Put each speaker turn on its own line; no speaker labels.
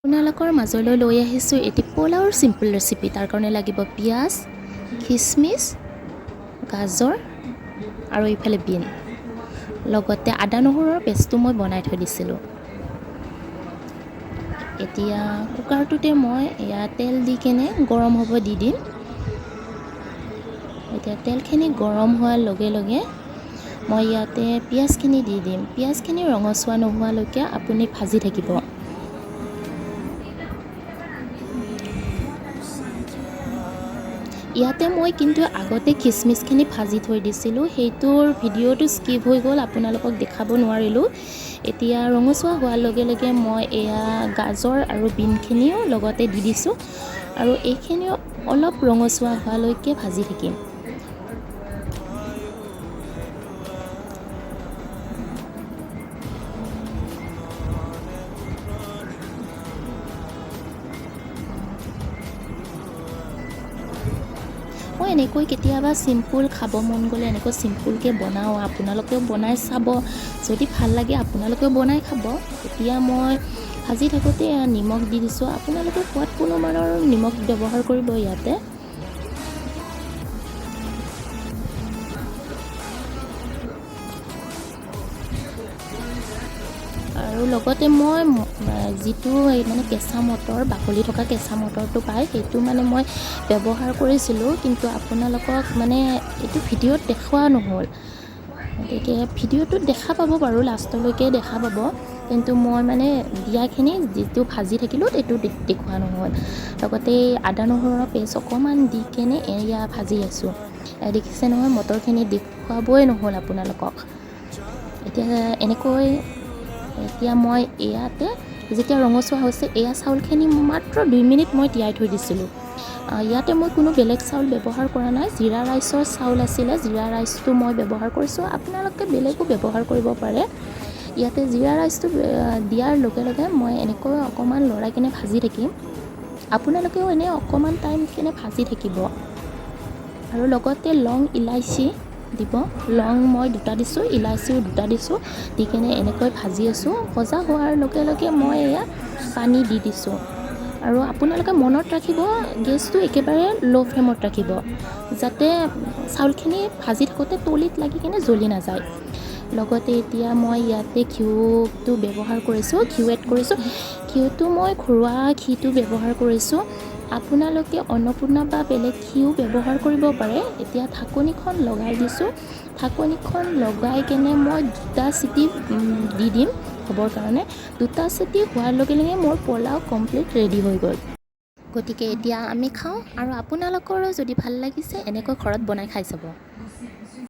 আপোনালোকৰ মাজলৈ লৈ আহিছোঁ এটি পোলাওৰ চিম্পল ৰেচিপি। তাৰ কাৰণে লাগিব পিঁয়াজ, খিচমিচ, গাজৰ আৰু এইফালে বিন, লগতে আদা নহৰুৰ পেষ্টটো মই বনাই থৈ দিছিলোঁ। এতিয়া কুকাৰটোতে মই তেল দি কেনে গৰম হ'ব দি দিম। এতিয়া তেলখিনি গৰম হোৱাৰ লগে লগে মই ইয়াতে পিঁয়াজখিনি দি দিম। পিঁয়াজখিনি ৰঙচুৱা নোহোৱালৈকে আপুনি ভাজি থাকিব। ইয়াতে মই কিন্তু আগতে খিচমিচখিনি ভাজি থৈ দিছিলোঁ, সেইটোৰ ভিডিঅ'টো স্কিপ হৈ গ'ল, আপোনালোকক দেখাব নোৱাৰিলোঁ। এতিয়া ৰঙচুৱা হোৱাৰ লগে লগে মই গাজৰ আৰু বিনখিনিও লগতে দি দিছোঁ আৰু এইখিনিও অলপ ৰঙচুৱা হোৱালৈকে ভাজি থাকিম। মই এনেকৈ কেতিয়াবা চিম্পুল খাব মন গ'লে এনেকৈ চিম্পুলকৈ বনাওঁ। আপোনালোকেও বনাই চাব, যদি ভাল লাগে আপোনালোকেও বনাই খাব। এতিয়া মই ভাজি থাকোঁতে নিমখ দি দিছোঁ। আপোনালোকে সোৱাদ অনুমানৰ নিমখ ব্যৱহাৰ কৰিব ইয়াতে। আৰু লগতে মই যিটো মানে কেঁচা মটৰ, বাকলি থকা কেঁচা মটৰটো পায়, সেইটো মানে মই ব্যৱহাৰ কৰিছিলোঁ, কিন্তু আপোনালোকক মানে এইটো ভিডিঅ'ত দেখুওৱা নহ'ল। গতিকে ভিডিঅ'টোত দেখা পাব বাৰু, লাষ্টলৈকে দেখা পাব, কিন্তু মই মানে দিয়াখিনি যিটো ভাজি থাকিলোঁ সেইটো দেখুওৱা নহ'ল। লগতে আদা নহৰুৰ পেষ্ট অকণমান দি কেনে ভাজি আছোঁ। দেখিছে নহয়, মটৰখিনি দেখুৱাবই নহ'ল আপোনালোকক। এতিয়া মই ইয়াতে যেতিয়া ৰঙচুৱা হৈছে, চাউলখিনি মাত্ৰ 2 মিনিট মই তিয়াই থৈ দিছিলোঁ। ইয়াতে মই কোনো বেলেগ চাউল ব্যৱহাৰ কৰা নাই, জিৰা ৰাইচৰ চাউল আছিলে, জিৰা ৰাইচটো মই ব্যৱহাৰ কৰিছোঁ। আপোনালোকে বেলেগো ব্যৱহাৰ কৰিব পাৰে। ইয়াতে জিৰা ৰাইচটো দিয়াৰ লগে লগে মই এনেকৈ অকণমান লৰাই কিনে ভাজি থাকিম। আপোনালোকেও এনে অকণমান টাইম কিনে ভাজি থাকিব। আৰু লগতে লং, ইলাইচি দিব। লং মই 2টা দিছোঁ, ইলাইচিও 2টা দিছোঁ, দি কেনে এনেকৈ ভাজি আছোঁ। ভজা হোৱাৰ লগে লগে মই পানী দি দিছোঁ। আৰু আপোনালোকে মনত ৰাখিব, গেছটো একেবাৰে ল' ফ্লেমত ৰাখিব, যাতে চাউলখিনি ভাজি থাকোঁতে তলিত লাগি কিনে জ্বলি নাযায়। লগতে এতিয়া মই ইয়াতে ঘিউটো ব্যৱহাৰ কৰিছোঁ, ঘিউ এড কৰিছোঁ। ঘিউটো মই ঘৰুৱা ঘিটো ব্যৱহাৰ কৰিছোঁ। আপোনালোকে অন্নপূৰ্ণা বা বেলেগ ঘিউ ব্যৱহাৰ কৰিব পাৰে। এতিয়া ঢাকনিখন লগাই দিছোঁ। ঢাকনিখন লগাই কেনে মই 2টা চিটি দি দিম হ'বৰ কাৰণে। 2টা চিটি হোৱাৰ লগে লগে মোৰ পোলাও কমপ্লিট ৰেডি হৈ গ'ল। গতিকে এতিয়া আমি খাওঁ, আৰু আপোনালোকৰো যদি ভাল লাগিছে এনেকৈ ঘৰত বনাই খাই চাব।